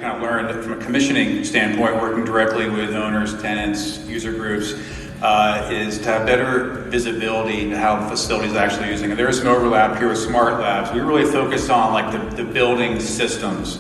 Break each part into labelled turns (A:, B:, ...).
A: kind of learned from a commissioning standpoint, working directly with owners, tenants, user groups, is to have better visibility into how the facility is actually using it. There is some overlap here with smart labs. We really focus on like the building systems,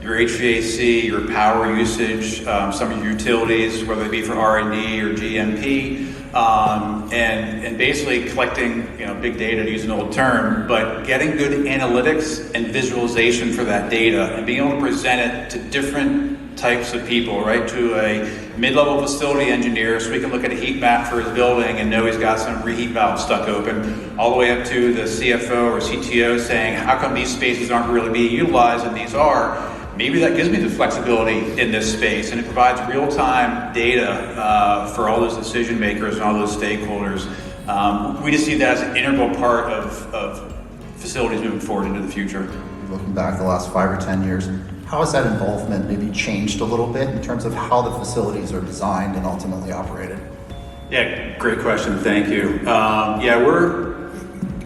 A: your HVAC, your power usage, some of your utilities, whether it be for R&D or GMP, and basically collecting big data, to use an old term, but getting good analytics and visualization for that data and being able to present it to different types of people, right? To a mid-level facility engineer, so we can look at a heat map for his building and know he's got some reheat valve stuck open, all the way up to the CFO or CTO saying, how come these spaces aren't really being utilized and these are? Maybe that gives me the flexibility in this space, and it provides real-time data for all those decision makers and all those stakeholders. We just see that as an integral part of facilities moving forward into the future.
B: Looking back the last 5 or 10 years, how has that involvement maybe changed a little bit in terms of how the facilities are designed and ultimately operated?
A: Yeah, great question. Thank you. We're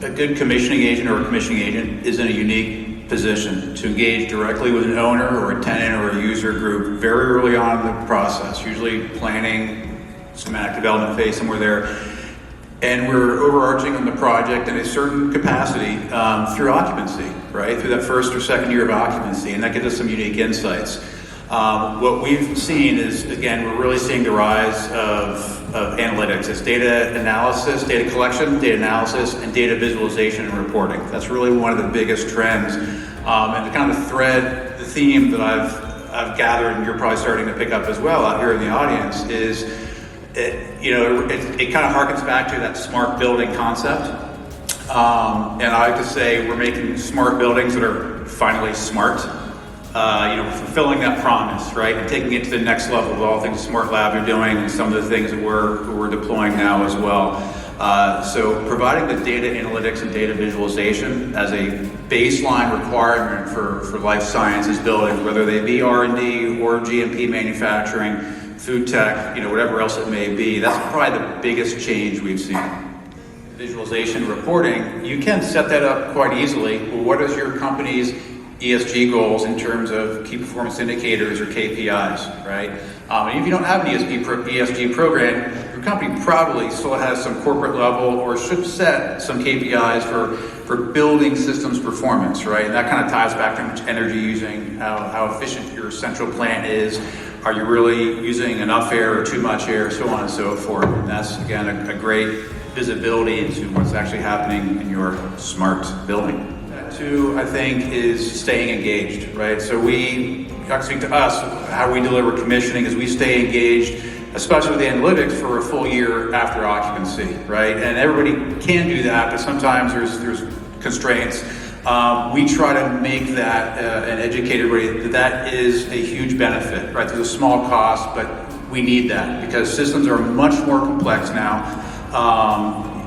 A: a good commissioning agent, or a commissioning agent is in a unique position to engage directly with an owner or a tenant or a user group very early on in the process, usually planning, schematic development phase, somewhere there. And we're overarching on the project in a certain capacity through occupancy, right? Through that first or second year of occupancy, and that gives us some unique insights. What we've seen is, again, we're really seeing the rise of analytics. It's data analysis, data collection, data analysis, and data visualization and reporting. That's really one of the biggest trends. And the kind of thread, the theme that I've gathered, and you're probably starting to pick up as well out here in the audience, is it kind of harkens back to that smart building concept. And I like to say we're making smart buildings that are finally smart. Fulfilling that promise, right? And taking it to the next level with all things Smart Lab are doing and some of the things that we're deploying now as well. So providing the data analytics and data visualization as a baseline requirement for life sciences buildings, whether they be R&D or GMP manufacturing, food tech, whatever else it may be, that's probably the biggest change we've seen. Visualization reporting, you can set that up quite easily. Well, what is your company's ESG goals in terms of key performance indicators or KPIs, right? And if you don't have an ESG program, your company probably still has some corporate level or should set some KPIs for building systems performance, right? And that kind of ties back to how much energy you're using, how efficient your central plant is. Are you really using enough air or too much air, so on and so forth. And that's, again, a great visibility into what's actually happening in your smart building. Two, I think, is staying engaged, right? So speak to us, how we deliver commissioning is we stay engaged, especially with the analytics, for a full year after occupancy, right? And everybody can do that, but sometimes there's constraints. We try to make that and educate everybody that is a huge benefit, right? There's a small cost, but we need that because systems are much more complex now.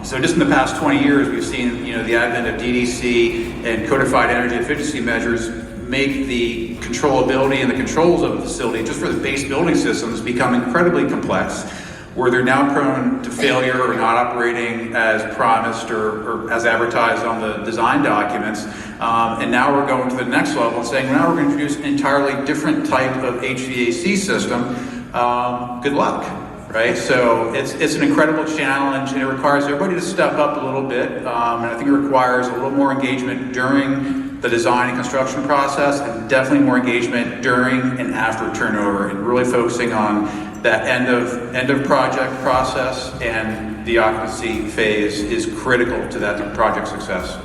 A: So just in the past 20 years, we've seen the advent of DDC and codified energy efficiency measures make the controllability and the controls of a facility, just for the base building systems, become incredibly complex, where they're now prone to failure or not operating as promised or as advertised on the design documents. And now we're going to the next level and saying, now we're going to introduce an entirely different type of HVAC system. Good luck. Right, so it's an incredible challenge, and it requires everybody to step up a little bit. And I think it requires a little more engagement during the design and construction process, and definitely more engagement during and after turnover, and really focusing on that end of project process, and the occupancy phase is critical to that project success.